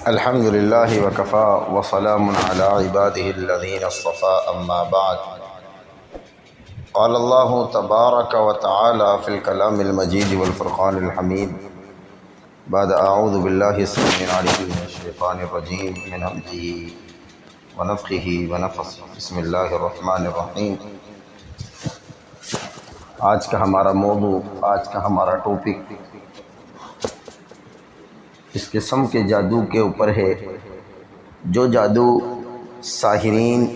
الحمد لله وكفى وسلام على عباده الذين اصطفى أما بعد. قال الله تبارك وتعالى في الكلام المجيد والفرقان الحميد بعد أعوذ بالله السميع العليم من الشيطان الرجيم من همزه ونفخه ونفثه. بسم اللہ الرحمن الرحیم. آج کا ہمارا موضوع، آج کا ہمارا ٹاپک اس قسم کے جادو کے اوپر ہے جو جادو ساحرین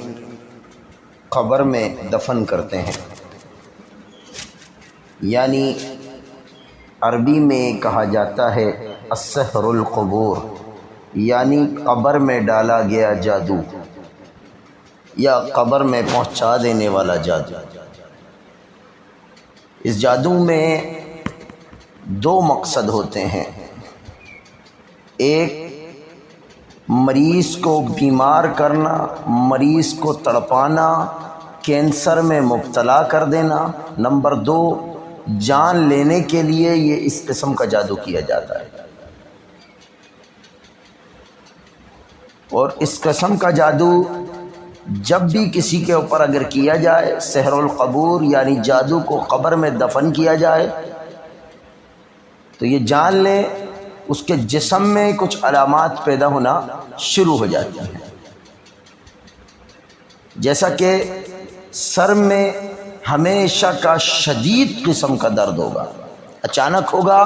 قبر میں دفن کرتے ہیں، یعنی عربی میں کہا جاتا ہے السحر القبور، یعنی قبر میں ڈالا گیا جادو یا قبر میں پہنچا دینے والا جادو. اس جادو میں دو مقصد ہوتے ہیں. ایک، مریض کو بیمار کرنا، مریض کو تڑپانا، کینسر میں مبتلا کر دینا. نمبر دو، جان لینے کے لیے یہ اس قسم کا جادو کیا جاتا ہے. اور اس قسم کا جادو جب بھی کسی کے اوپر اگر کیا جائے، سحر القبور یعنی جادو کو قبر میں دفن کیا جائے، تو یہ جان لیں اس کے جسم میں کچھ علامات پیدا ہونا شروع ہو جاتی ہیں. جیسا کہ سر میں ہمیشہ کا شدید قسم کا درد ہوگا، اچانک ہوگا،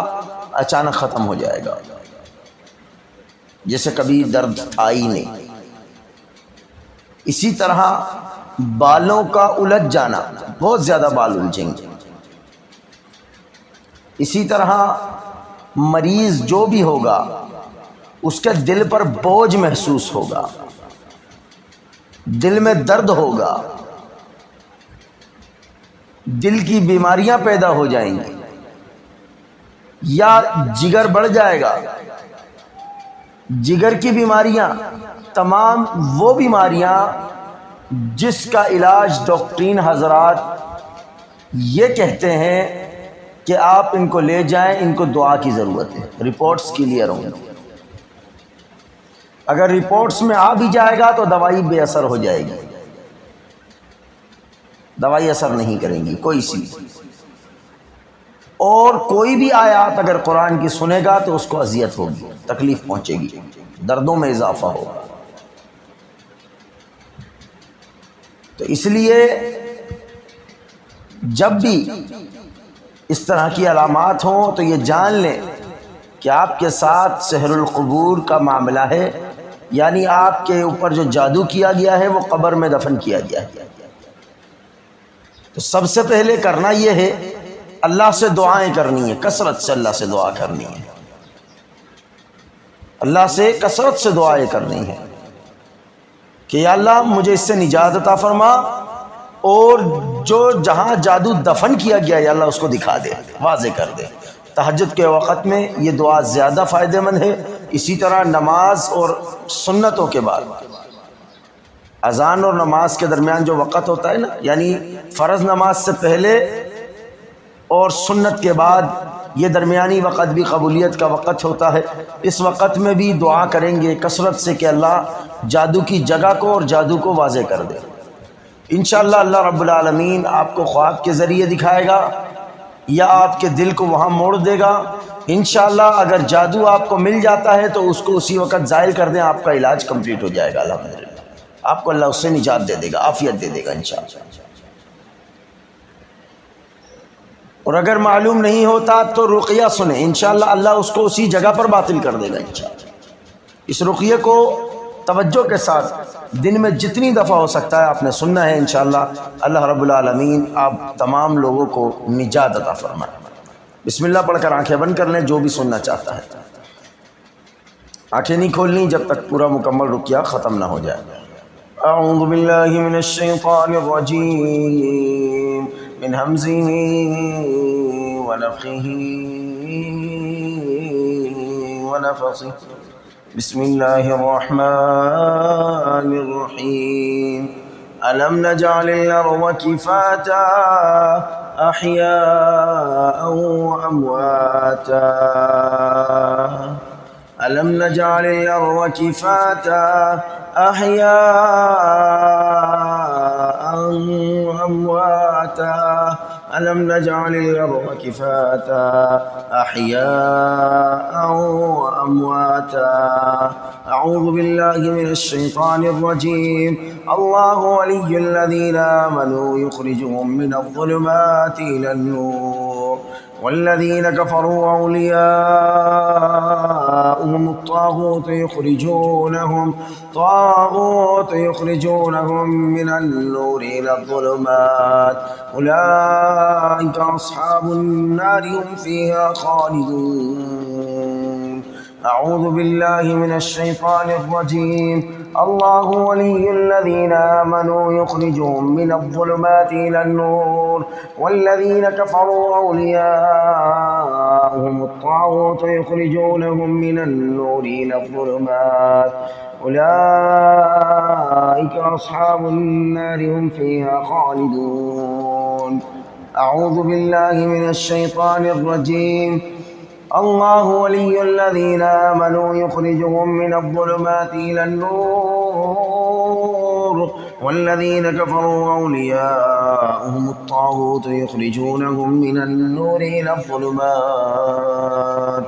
اچانک ختم ہو جائے گا، جیسے کبھی درد تھا ہی نہیں. اسی طرح بالوں کا الجھ جانا، بہت زیادہ بال الجھیں گے. اسی طرح مریض جو بھی ہوگا اس کے دل پر بوجھ محسوس ہوگا، دل میں درد ہوگا، دل کی بیماریاں پیدا ہو جائیں گی، یا جگر بڑھ جائے گا. جگر کی بیماریاں، تمام وہ بیماریاں جس کا علاج ڈاکٹرین حضرات یہ کہتے ہیں کہ آپ ان کو لے جائیں، ان کو دعا کی ضرورت ہے، رپورٹس کلیئر ہوں گی. اگر رپورٹس میں آ بھی جائے گا تو دوائی بے اثر ہو جائے گی، دوائی اثر نہیں کریں گی کوئی سی. اور کوئی بھی آیات اگر قرآن کی سنے گا تو اس کو اذیت ہوگی، تکلیف پہنچے گی، دردوں میں اضافہ ہوگا. تو اس لیے جب بھی اس طرح کی علامات ہوں تو یہ جان لیں کہ آپ کے ساتھ سحر القبور کا معاملہ ہے، یعنی آپ کے اوپر جو جادو کیا گیا ہے وہ قبر میں دفن کیا گیا ہے. تو سب سے پہلے کرنا یہ ہے اللہ سے دعائیں کرنی ہے، کثرت سے اللہ سے دعا کرنی ہے، اللہ سے کثرت سے دعائیں کرنی ہے کہ یا اللہ مجھے اس سے نجات عطا فرما، اور جو جہاں جادو دفن کیا گیا یا اللہ اس کو دکھا دے، واضح کر دے. تہجد کے وقت میں یہ دعا زیادہ فائدہ مند ہے. اسی طرح نماز اور سنتوں کے بعد، اذان اور نماز کے درمیان جو وقت ہوتا ہے نا، یعنی فرض نماز سے پہلے اور سنت کے بعد، یہ درمیانی وقت بھی قبولیت کا وقت ہوتا ہے. اس وقت میں بھی دعا کریں گے کثرت سے کہ اللہ جادو کی جگہ کو اور جادو کو واضح کر دے. انشاءاللہ اللہ رب العالمین آپ کو خواب کے ذریعے دکھائے گا یا آپ کے دل کو وہاں موڑ دے گا. انشاءاللہ اگر جادو آپ کو مل جاتا ہے تو اس کو اسی وقت زائل کر دیں، آپ کا علاج کمپلیٹ ہو جائے گا. الحمدللہ آپ کو اللہ اس سے نجات دے دے گا، عافیت دے دے گا انشاءاللہ. اور اگر معلوم نہیں ہوتا تو رقیہ سنیں، انشاءاللہ اللہ اس کو اسی جگہ پر باطل کر دے گا انشاءاللہ. اس رقیہ کو توجہ کے ساتھ دن میں جتنی دفعہ ہو سکتا ہے آپ نے سننا ہے. انشاءاللہ اللہ رب العالمین آپ تمام لوگوں کو نجات عطا فرمائے. بسم اللہ پڑھ کر آنکھیں بند کر لیں جو بھی سننا چاہتا ہے. آنکھیں نہیں کھولنی جب تک پورا مکمل رقیہ ختم نہ ہو جائے. اعوذ باللہ من الشیطان الرجیم من ہمزہ ونفخہ ونفثہ. بسم اللہ الرحمن الرحیم. ألم نجعل الأرض كفاتا أحياء وأمواتا ألم نجعل الأرض كفاتا أحياء وأمواتا ألم نجعل الأرض كفاتا أحياء وأمواتا أعوذ بالله من الشيطان الرجيم الله ولي الذين آمنوا يخرجهم من الظلمات إلى النور والذين كفروا أولياؤهم الطاغوت يخرجونهم من النور إلى الظلمات أولئك أصحاب النار هم فيها خالدون أعوذ بالله من الشيطان الرجيم الله ولي الذين آمنوا يخرجهم من الظلمات إلى النور والذين كفروا أولياؤهم الطاغوت يخرجونهم من النور إلى الظلمات أولئك أصحاب النار هم فيها خالدون أعوذ بالله من الشيطان الرجيم الله ولي الذين آمنوا يخرجهم من الظلمات إلى النور والذين كفروا أولياؤهم الطاغوت يخرجونهم من النور إلى الظلمات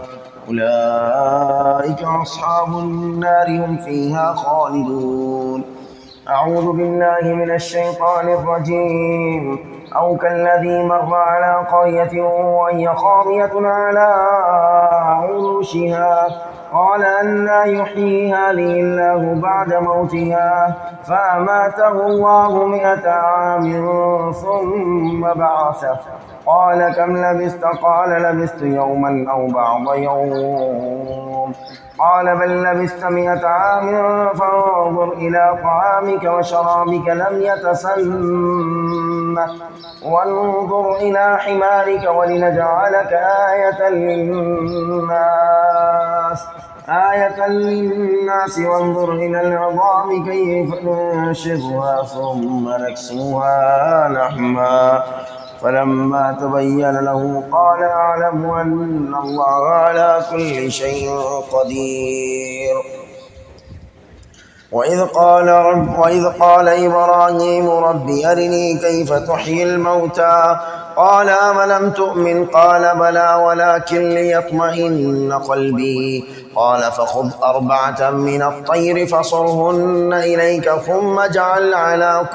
أولئك أصحاب النار هم فيها خالدون أعوذ بالله من الشيطان الرجيم أو كالذي مر على قرية وهي خاوية على عروشها قال أنى يحيي هذه الله بعد موتها فأماته الله 100 عام ثم بعثه قال كم لبثت قال لبثت يوما أو بعض يوم قال بل لبثت 100 عام فانظر إلى طعامك وشرابك لم يتسنه وانظر إلى حمارك ولنجعلك آية للناس وانظر إلى العظام كيف ننشرها ثم نكسوها لحما فلما تبين له قال أعلم أن الله على كل شيء قدير وإذ قال إبراهيم رب أرني كيف تحيي الموتى قال أولم تؤمن قال بلى ولكن ليطمئن قلبي قال فخذ 4 من الطير فصرهن إليك ثم اجعل على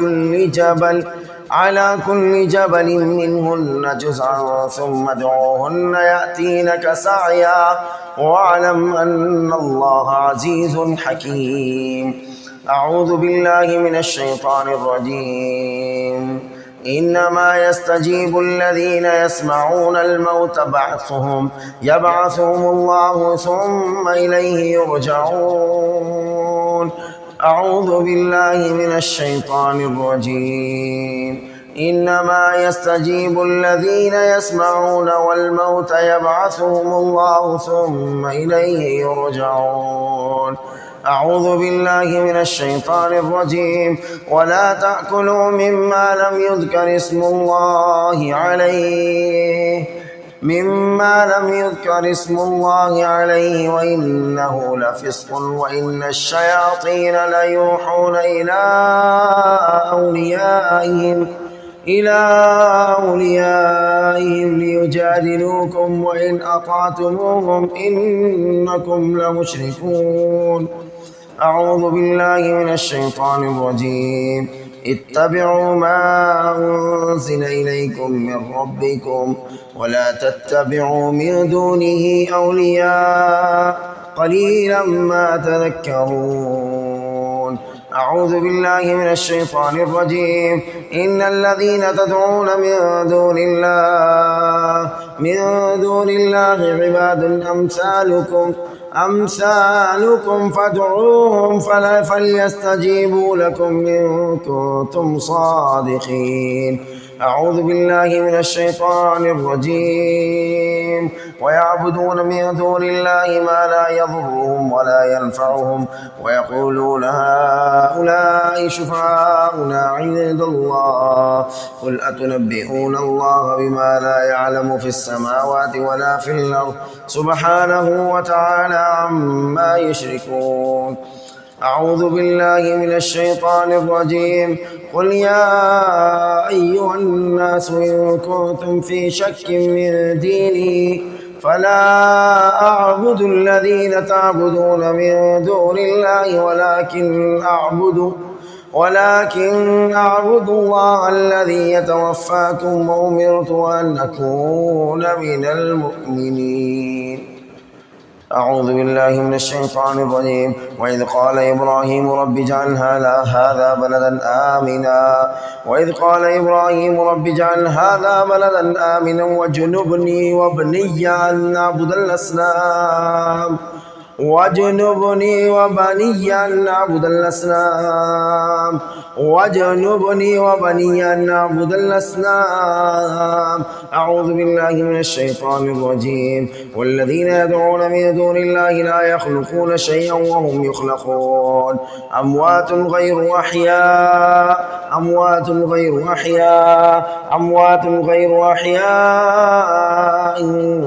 كل جبل منهن جزعا ثم ادعوهن يأتينك سعيا واعلم أن الله عزيز حكيم أعوذ بالله من الشيطان الرجيم إنما يستجيب الذين يسمعون الموت يبعثهم الله ثم إليه يرجعون أعوذ بالله من الشيطان الرجيم إنما يستجيب الذين يسمعون والموت يبعثهم الله ثم إليه يرجعون أعوذ بالله من الشيطان الرجيم ولا تأكلوا مما لم يذكر اسم الله عليه وإنه لفسق وإن الشياطين ليوحون إلى أوليائهم ليجادلوكم وإن أطعتموهم إنكم لمشركون أعوذ بالله من الشيطان الرجيم اتبعوا ما أنزل إليكم من ربكم ولا تتبعوا من دونه أولياء قليلا ما تذكرون أعوذ بالله من الشيطان الرجيم إن الذين تدعون من دون الله عباد أمثالكم فادعوهم فليستجيبوا لكم إن كنتم صادقين أعوذ بالله من الشيطان الرجيم ويعبدون من دون الله ما لا يضرهم ولا ينفعهم ويقولون هؤلاء شفعاؤنا عند الله قل أتنبئون الله بما لا يعلم في السماوات ولا في الأرض سبحانه وتعالى عما يشركون. أعوذ بالله من الشيطان الرجيم قل يا أيها الناس إن كنتم في شك من ديني فلا أعبد الذين تعبدون من دون الله ولكن أعبد الله الذي يتوفاكم وأمرت أن أكون من المؤمنين. أعوذ بالله من الشيطان الرجيم وإذ قال إبراهيم رب اجعل هذا بلدا آمنا واجنبني وبني أن نعبد الأصنام واجنبني وبني أن نعبد الأصنام. أعوذ بالله من الشيطان الرجيم والذين يدعون من دون الله لا يخلقون شيئا وهم يخلقون أموات غير أحياء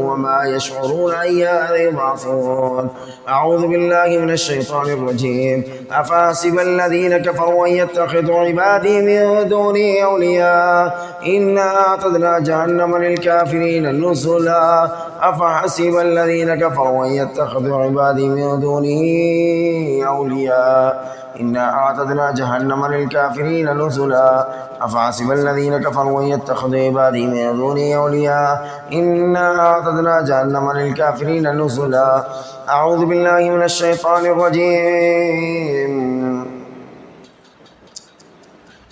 وما يشعرون أيان يبعثون. أعوذ بالله من الشيطان الرجيم أفحسب الذين كفروا أن يتخذوا عبادي من دوني أولياء إنا أعتدنا جهنم للكافرين نزلا. أفحسب الذين كفروا أن يتخذوا عبادي من دوني أولياء إنا أعتدنا جهنم للكافرين نزلا. أفحسب الذين كفروا أن يتخذوا عبادي من دوني أولياء إنا أعتدنا جهنم للكافرين نزلا. أعوذ بالله من الشيطان الرجيم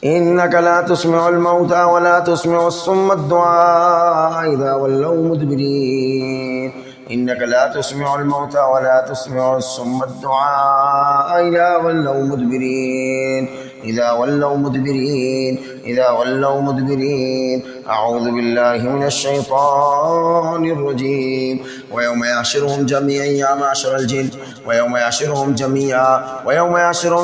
إنك لا تسمع الموتى ولا تسمع الصم الدعاء إذا ولوا مدبرين. إنك لا تسمع الموتى ولا تسمع الصم الدعاء إذا ولوا مدبرين. أعوذ بالله من الشيطان الرجيم ويوم يحشرهم جميعا يا معشر الجن ويوم يحشرهم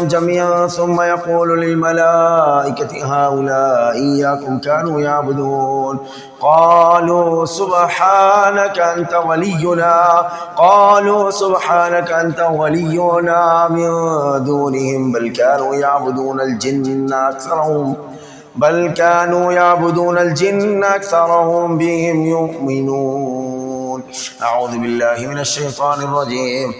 جميعا ثم يقول للملائكة هؤلاء إياكم كانوا يعبدون قالوا سبحانك أنت ولينا من دونهم بل كانوا يعبدون الجن أكثرهم بهم يؤمنون. أعوذ بالله من الشيطان الرجيم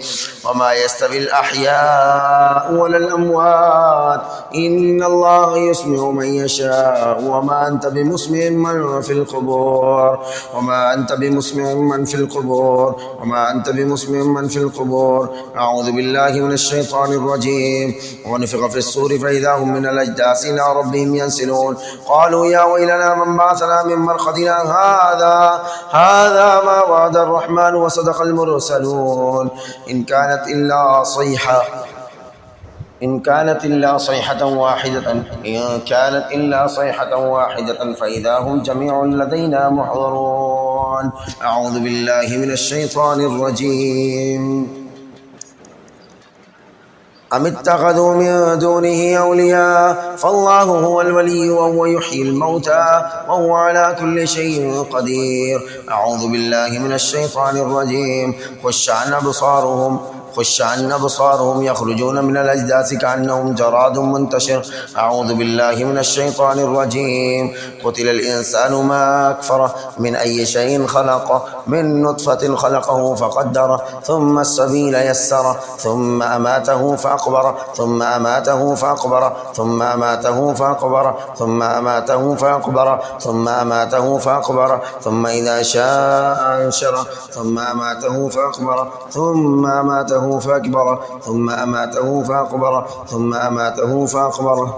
وما يستوي الأحياء ولا الأموات إن الله يسمع من يشاء وما أنت بمسمع من في القبور. أعوذ بالله من الشيطان الرجيم ونفخ في الصور فإذا هم من الأجداث إلى ربهم ينسلون قالوا يا ويلنا من بعثنا من مرقدنا هذا ما وعد الرحمن وصدق المرسلون. إن كانت إلا صيحة واحدة فإذا هم جميع لدينا محضرون. أعوذ بالله من الشيطان الرجيم أم اتخذوا من دونه أولياء فالله هو الولي وهو يحيي الموتى وهو على كل شيء قدير. أعوذ بالله من الشيطان الرجيم خش عن أبصارهم يخرجون من الأجداث كأنهم جراد منتشر. أعوذ بالله من الشيطان الرجيم قتل الإنسان ما أكفره من أي شيء خلقه من نطفة خلقه فقدره ثم السبيل يسره ثم أماته فأقبره ثم إذا شاء أنشره ثم أماته فأقبره ثم أماته فأقبره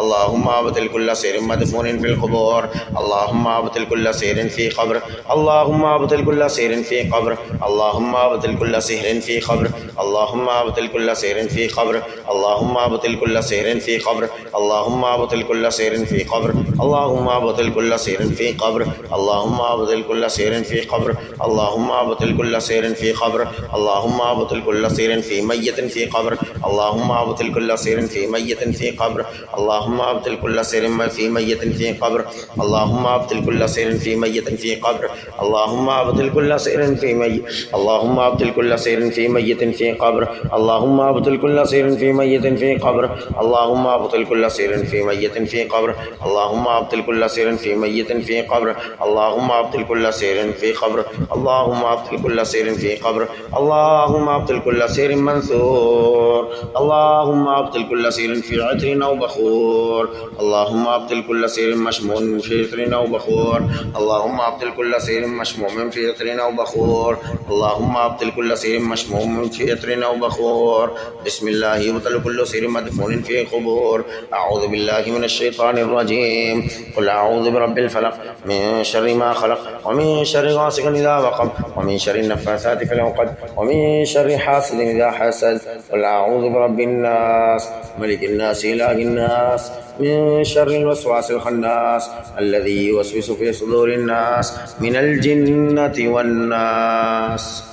اللهم ابطل كل سير مدفون في القبور اللهم ابطل كل سير في قبر اللهم ابطل كل سير في قبر اللهم ابطل كل سحر في قبر اللهم ابطل كل سير في قبر اللهم ابطل كل سير في قبر اللهم ابطل كل سير في قبر اللهم ابطل كل سير في قبر اللهم ابطل كل سير في قبر اللهم ابطل كل سير في قبر اللهم ابطل كل سير في ميت في قبر اللهم ابطل كل سير في ميت في قبر اللهم ابطل كل سير في ميت في قبر اللهم ابطل كل سير في ميت في قبر اللهم ابطل كل سير في ميت اللهم ابطل كل سير في ميت في قبر اللهم ابطل كل سير في ميت في قبر اللهم ابطل كل سير في ميت في قبر اللهم ابطل كل سير في ميت في قبر اللهم ابطل كل سير في قبر اللهم ابطل كل سير في قبر اللهم ابطل كل سير منثور اللهم ابطل كل سير في عطر او بخور اللهم ابطل كل سير مشموم في عطر او بخور اللهم ابطل كل سير مشموم في عطر او بخور اللهم ابطل كل سير مشموم في عطر او بخور بسم الله يبطل كل سير مدفون في قبور اعوذ بالله من الشيطان الرجيم قل اعوذ برب الفلق من شر ما خلق ومن شر غاسق اذا وقب ومن شر النفاثات في العقد ومن شر حاسد اذا حسد قل اعوذ برب الناس ملك الناس اله الناس من شر الوسواس الخناس الذي يوسوس في صدور الناس من الجنة والناس.